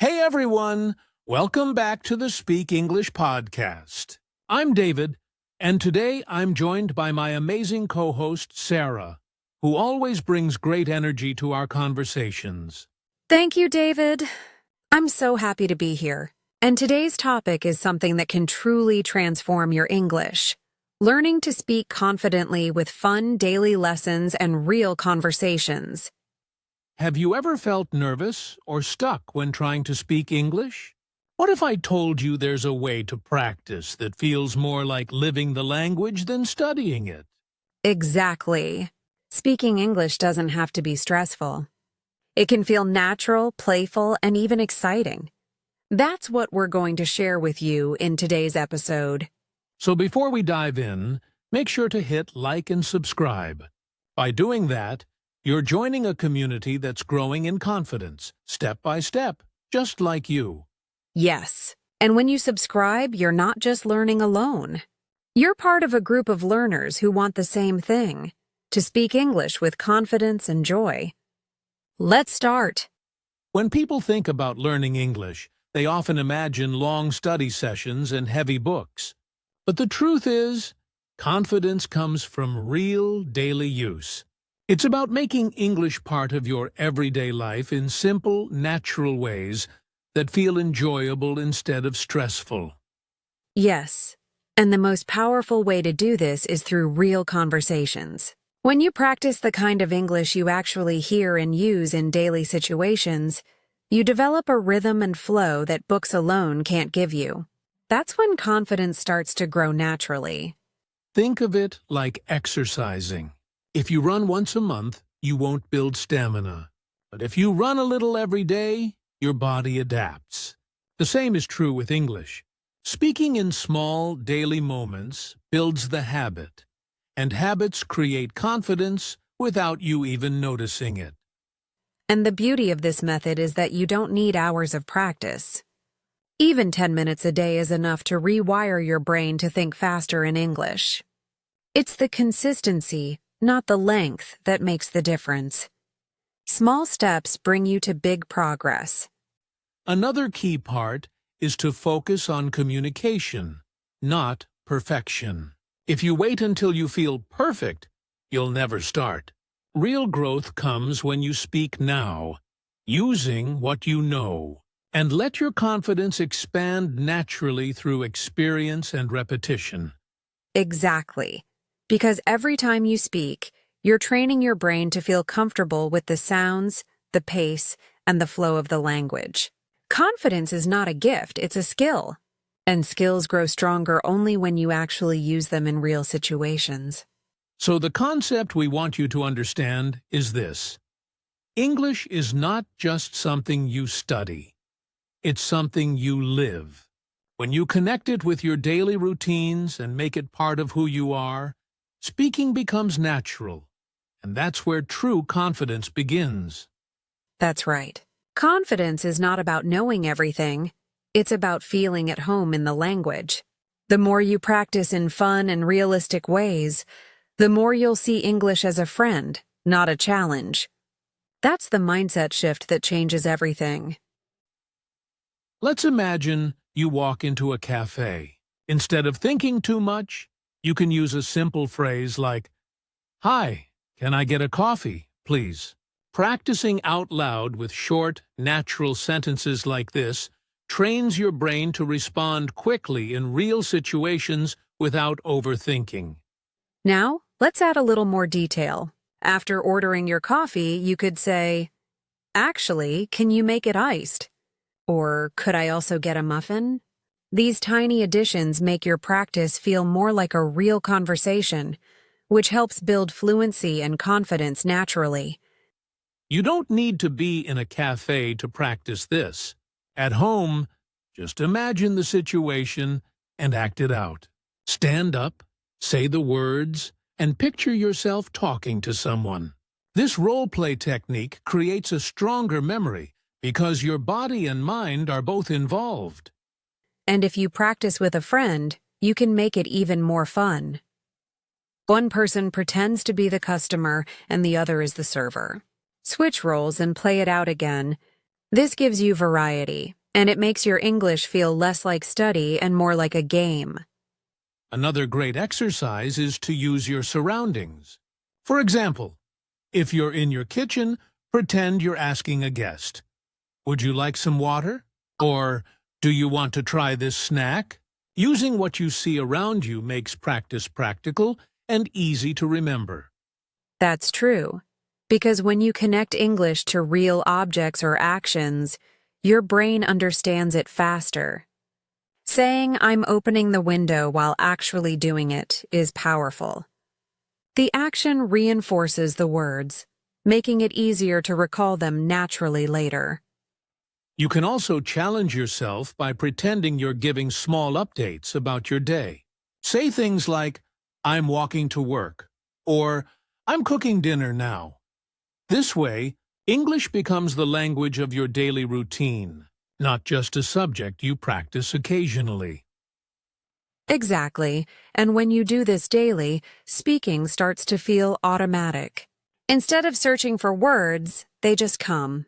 Hey everyone! Welcome back to the Speak English podcast. I'm David, and today I'm joined by my amazing co-host Sarah, who always brings great energy to our conversations. Thank you, David. I'm so happy to be here. And today's topic is something that can truly transform your English. Learning to speak confidently with fun daily lessons and real conversations. Have you ever felt nervous or stuck when trying to speak English? What if I told you there's a way to practice that feels more like living the language than studying it? Exactly. Speaking English doesn't have to be stressful. It can feel natural, playful, and even exciting. That's what we're going to share with you in today's episode. So before we dive in, make sure to hit like and subscribe. By doing that, you're joining a community that's growing in confidence, step by step, just like you. Yes, and when you subscribe, you're not just learning alone. You're part of a group of learners who want the same thing, to speak English with confidence and joy. Let's start. When people think about learning English, they often imagine long study sessions and heavy books. But the truth is, confidence comes from real daily use. It's about making English part of your everyday life in simple, natural ways that feel enjoyable instead of stressful. Yes, and the most powerful way to do this is through real conversations. When you practice the kind of English you actually hear and use in daily situations, you develop a rhythm and flow that books alone can't give you. That's when confidence starts to grow naturally. Think of it like exercising. If you run once a month, you won't build stamina. But if you run a little every day, your body adapts. The same is true with English. Speaking in small, daily moments builds the habit, and habits create confidence without you even noticing it. And the beauty of this method is that you don't need hours of practice. Even 10 minutes a day is enough to rewire your brain to think faster in English. It's the consistency, not the length, that makes the difference. Small steps bring you to big progress. Another key part is to focus on communication, not perfection. If you wait until you feel perfect, you'll never start. Real growth comes when you speak now, using what you know, and let your confidence expand naturally through experience and repetition. Exactly. Because every time you speak, you're training your brain to feel comfortable with the sounds, the pace, and the flow of the language. Confidence is not a gift, it's a skill. And skills grow stronger only when you actually use them in real situations. So the concept we want you to understand is this. English is not just something you study. It's something you live. When you connect it with your daily routines and make it part of who you are, speaking becomes natural, and that's where true confidence begins. That's right. Confidence is not about knowing everything. It's about feeling at home in the language. The more you practice in fun and realistic ways, the more you'll see English as a friend, not a challenge. That's the mindset shift that changes everything. Let's imagine you walk into a cafe. Instead of thinking too much, you can use a simple phrase like, "Hi, can I get a coffee, please?" Practicing out loud with short, natural sentences like this trains your brain to respond quickly in real situations without overthinking. Now, let's add a little more detail. After ordering your coffee, you could say, "Actually, can you make it iced?" Or, "Could I also get a muffin?" These tiny additions make your practice feel more like a real conversation, which helps build fluency and confidence naturally. You don't need to be in a cafe to practice this. At home, just imagine the situation and act it out. Stand up, say the words, and picture yourself talking to someone. This role-play technique creates a stronger memory because your body and mind are both involved. And if you practice with a friend, you can make it even more fun. One person pretends to be the customer and the other is the server. Switch roles and play it out again. This gives you variety. and it makes your English feel less like study and more like a game. Another great exercise is to use your surroundings. For example, if you're in your kitchen, pretend you're asking a guest, "Would you like some water?" Or, "Do you want to try this snack?" Using what you see around you makes practice practical and easy to remember. That's true, because when you connect English to real objects or actions, your brain understands it faster. Saying "I'm opening the window" while actually doing it is powerful. The action reinforces the words, making it easier to recall them naturally later. You can also challenge yourself by pretending you're giving small updates about your day. Say things like, "I'm walking to work," or "I'm cooking dinner now." This way, English becomes the language of your daily routine, not just a subject you practice occasionally. Exactly, and when you do this daily, speaking starts to feel automatic. Instead of searching for words, they just come.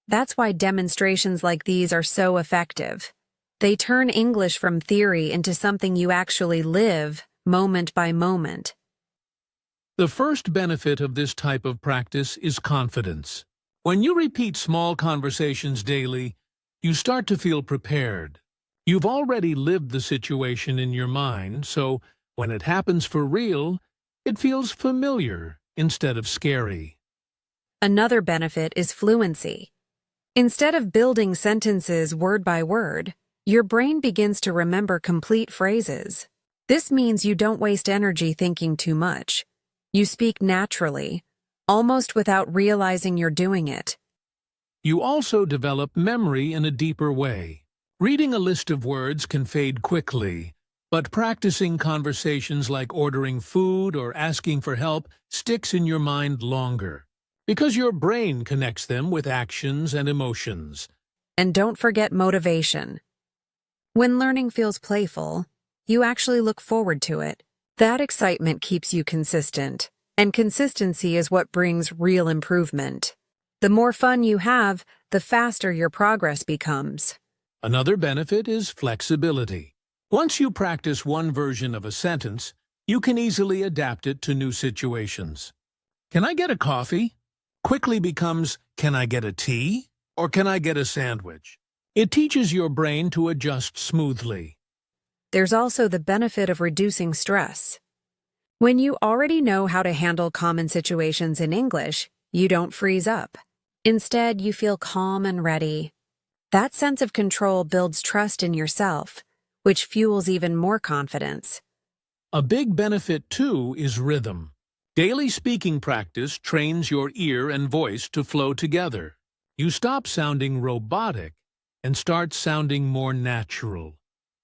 That's why demonstrations like these are so effective. They turn English from theory into something you actually live, moment by moment. The first benefit of this type of practice is confidence. When you repeat small conversations daily, you start to feel prepared. You've already lived the situation in your mind, so when it happens for real, it feels familiar instead of scary. Another benefit is fluency. Instead of building sentences word by word, your brain begins to remember complete phrases. This means you don't waste energy thinking too much. You speak naturally, almost without realizing you're doing it. You also develop memory in a deeper way. Reading a list of words can fade quickly, but practicing conversations like ordering food or asking for help sticks in your mind longer, because your brain connects them with actions and emotions. And don't forget motivation. When learning feels playful, you actually look forward to it. That excitement keeps you consistent, and consistency is what brings real improvement. The more fun you have, the faster your progress becomes. Another benefit is flexibility. Once you practice one version of a sentence, you can easily adapt it to new situations. "Can I get a coffee?" quickly becomes, "Can I get a tea?" or "Can I get a sandwich?" It teaches your brain to adjust smoothly. There's also the benefit of reducing stress. When you already know how to handle common situations in English, you don't freeze up. Instead, you feel calm and ready. That sense of control builds trust in yourself, which fuels even more confidence. A big benefit, too, is rhythm. Daily speaking practice trains your ear and voice to flow together. You stop sounding robotic and start sounding more natural,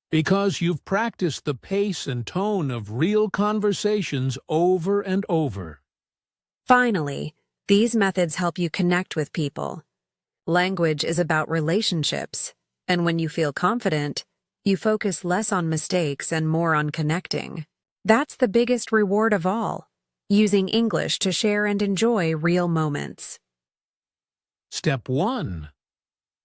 because you've practiced the pace and tone of real conversations over and over. Finally, these methods help you connect with people. Language is about relationships, and when you feel confident, you focus less on mistakes and more on connecting. That's the biggest reward of all, using English to share and enjoy real moments. Step 1.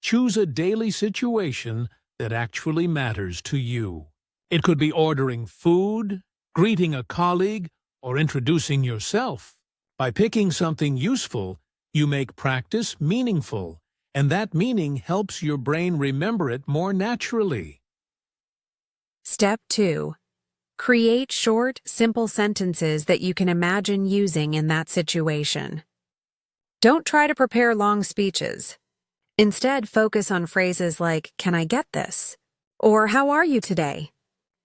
Choose a daily situation that actually matters to you. It could be ordering food, greeting a colleague, or introducing yourself. By picking something useful, you make practice meaningful, and that meaning helps your brain remember it more naturally. Step 2. Create short, simple sentences that you can imagine using in that situation. Don't try to prepare long speeches. Instead, focus on phrases like, "Can I get this?" or "How are you today?"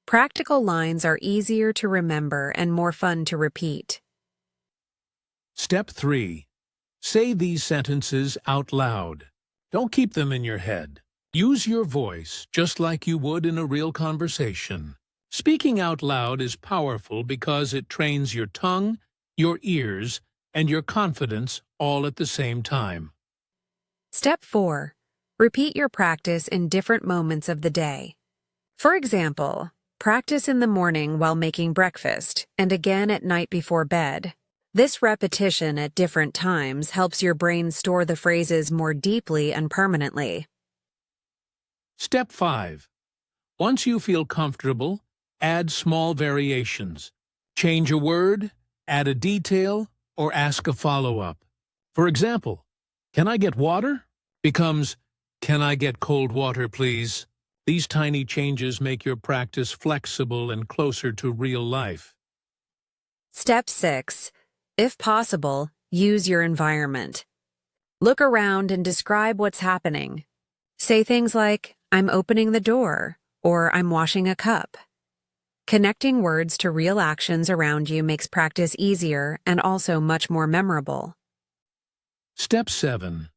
Practical lines are easier to remember and more fun to repeat. Step 3. Say these sentences out loud. Don't keep them in your head. Use your voice just like you would in a real conversation. Speaking out loud is powerful because it trains your tongue, your ears, and your confidence all at the same time. Step 4. Repeat your practice in different moments of the day. For example, practice in the morning while making breakfast and again at night before bed. This repetition at different times helps your brain store the phrases more deeply and permanently. Step 5. Once you feel comfortable, add small variations. Change a word, add a detail, or ask a follow-up. For example, "Can I get water?" becomes, "Can I get cold water, please?" These tiny changes make your practice flexible and closer to real life. Step 6. If possible, use your environment. Look around and describe what's happening. Say things like, "I'm opening the door," or "I'm washing a cup." Connecting words to real actions around you makes practice easier and also much more memorable. Step 7.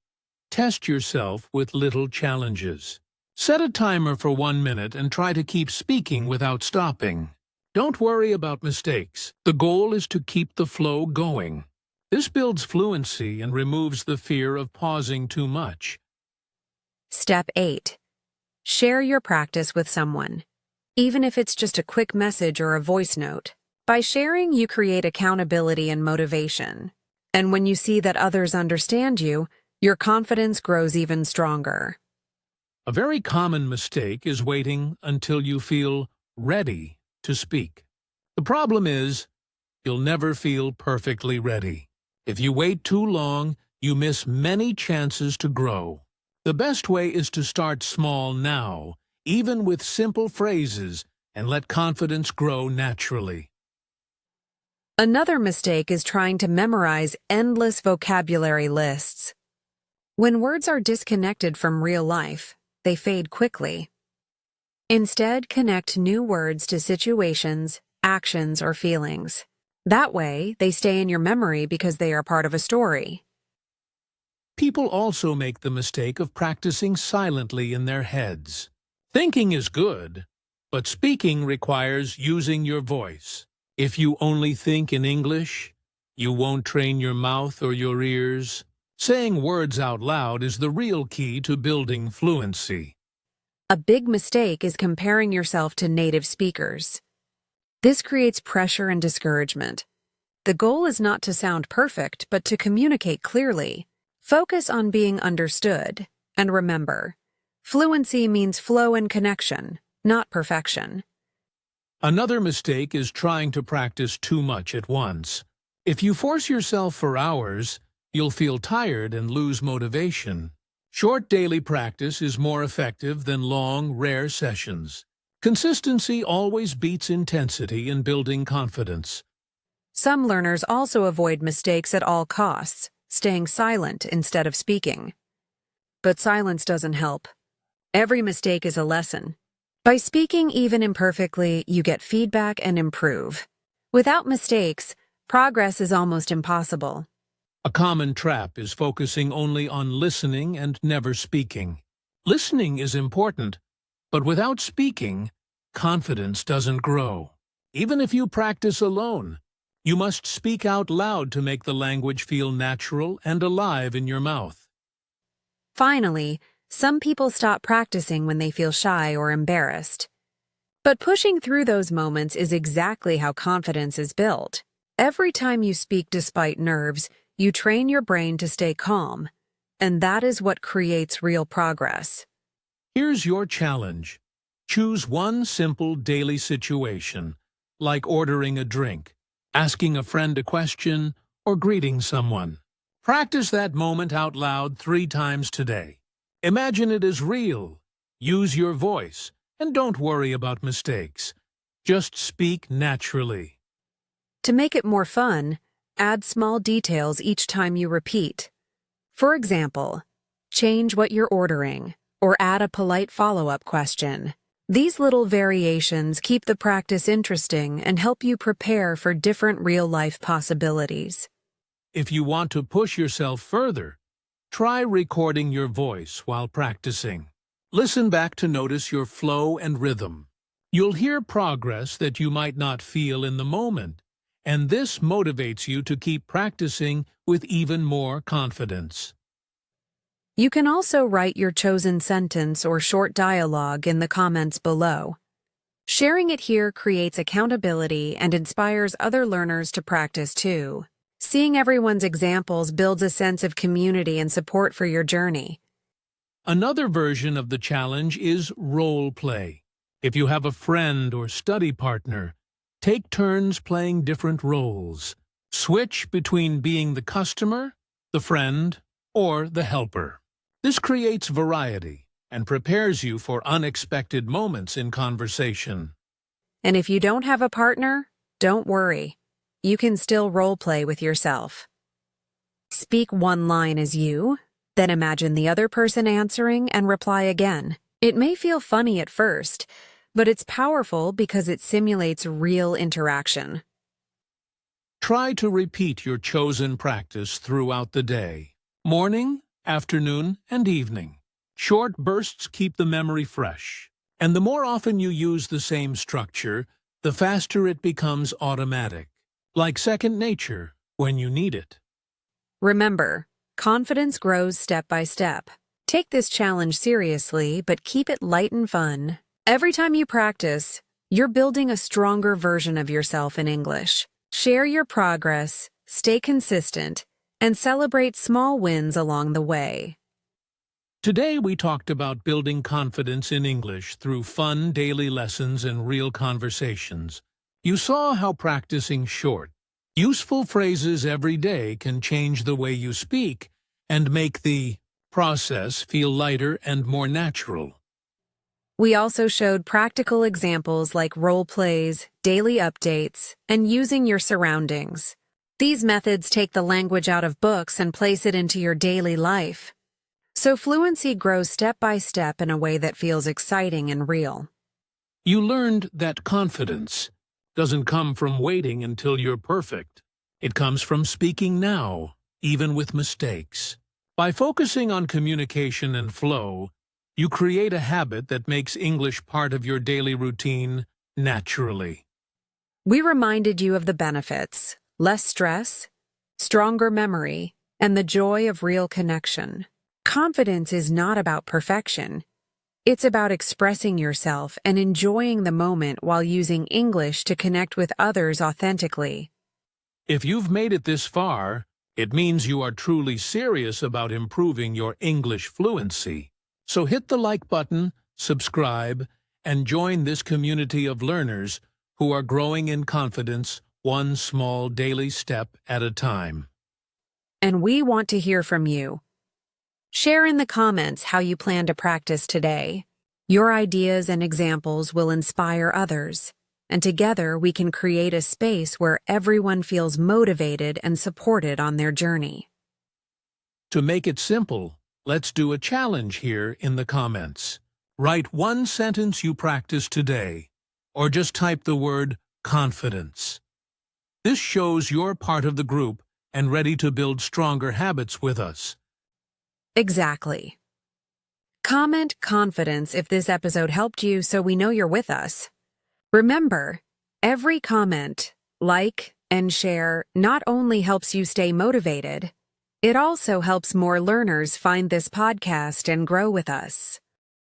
Test yourself with little challenges. Set a timer for 1 minute and try to keep speaking without stopping. Don't worry about mistakes. The goal is to keep the flow going. This builds fluency and removes the fear of pausing too much. Step 8. Share your practice with someone, even if it's just a quick message or a voice note. By sharing, you create accountability and motivation. And when you see that others understand you, your confidence grows even stronger. A very common mistake is waiting until you feel ready to speak. The problem is, you'll never feel perfectly ready. If you wait too long, you miss many chances to grow. The best way is to start small now, even with simple phrases, and let confidence grow naturally. Another mistake is trying to memorize endless vocabulary lists. When words are disconnected from real life, they fade quickly. Instead, connect new words to situations, actions, or feelings. That way, they stay in your memory because they are part of a story. People also make the mistake of practicing silently in their heads. Thinking is good, but speaking requires using your voice. If you only think in English, you won't train your mouth or your ears. Saying words out loud is the real key to building fluency. A big mistake is comparing yourself to native speakers. This creates pressure and discouragement. The goal is not to sound perfect, but to communicate clearly. Focus on being understood. And remember, fluency means flow and connection, not perfection. Another mistake is trying to practice too much at once. If you force yourself for hours, you'll feel tired and lose motivation. Short daily practice is more effective than long, rare sessions. Consistency always beats intensity in building confidence. Some learners also avoid mistakes at all costs, staying silent instead of speaking. But silence doesn't help. Every mistake is a lesson. By speaking even imperfectly, you get feedback and improve. Without mistakes, progress is almost impossible. A common trap is focusing only on listening and never speaking. Listening is important, but without speaking, confidence doesn't grow. Even if you practice alone, you must speak out loud to make the language feel natural and alive in your mouth. Finally, some people stop practicing when they feel shy or embarrassed. But pushing through those moments is exactly how confidence is built. Every time you speak despite nerves, you train your brain to stay calm, and that is what creates real progress. Here's your challenge. Choose one simple daily situation, like ordering a drink, asking a friend a question, or greeting someone. Practice that moment out loud 3 times today. Imagine it as real. Use your voice, and don't worry about mistakes. Just speak naturally. To make it more fun, add small details each time you repeat. For example, change what you're ordering, or add a polite follow-up question. These little variations keep the practice interesting and help you prepare for different real-life possibilities. If you want to push yourself further, try recording your voice while practicing. Listen back to notice your flow and rhythm. You'll hear progress that you might not feel in the moment, and this motivates you to keep practicing with even more confidence. You can also write your chosen sentence or short dialogue in the comments below. Sharing it here creates accountability and inspires other learners to practice too. Seeing everyone's examples builds a sense of community and support for your journey. Another version of the challenge is role play. If you have a friend or study partner, take turns playing different roles. Switch between being the customer, the friend, or the helper. This creates variety and prepares you for unexpected moments in conversation. And if you don't have a partner, don't worry. You can still role play with yourself. Speak one line as you, then imagine the other person answering and reply again. It may feel funny at first, but it's powerful because it simulates real interaction. Try to repeat your chosen practice throughout the day. Morning, afternoon, and evening. Short bursts keep the memory fresh. And the more often you use the same structure, the faster it becomes automatic, like second nature when you need it. Remember, confidence grows step by step. Take this challenge seriously, but keep it light and fun. Every time you practice, you're building a stronger version of yourself in English. Share your progress, stay consistent, and celebrate small wins along the way. Today we talked about building confidence in English through fun daily lessons and real conversations. You saw how practicing short, useful phrases every day can change the way you speak and make the process feel lighter and more natural. We also showed practical examples like role plays, daily updates, and using your surroundings. These methods take the language out of books and place it into your daily life. So fluency grows step by step in a way that feels exciting and real. You learned that confidence doesn't come from waiting until you're perfect. It comes from speaking now, even with mistakes. By focusing on communication and flow, you create a habit that makes English part of your daily routine naturally. We reminded you of the benefits: less stress, stronger memory, and the joy of real connection. Confidence is not about perfection. It's about expressing yourself and enjoying the moment while using English to connect with others authentically. If you've made it this far, it means you are truly serious about improving your English fluency. So hit the like button, subscribe, and join this community of learners who are growing in confidence one small daily step at a time. And we want to hear from you. Share in the comments how you plan to practice today. Your ideas and examples will inspire others, and together we can create a space where everyone feels motivated and supported on their journey. To make it simple, let's do a challenge here in the comments. Write one sentence you practiced today, or just type the word confidence. This shows you're part of the group and ready to build stronger habits with us. Exactly. Comment confidence if this episode helped you so we know you're with us. Remember, every comment, like, and share not only helps you stay motivated, it also helps more learners find this podcast and grow with us.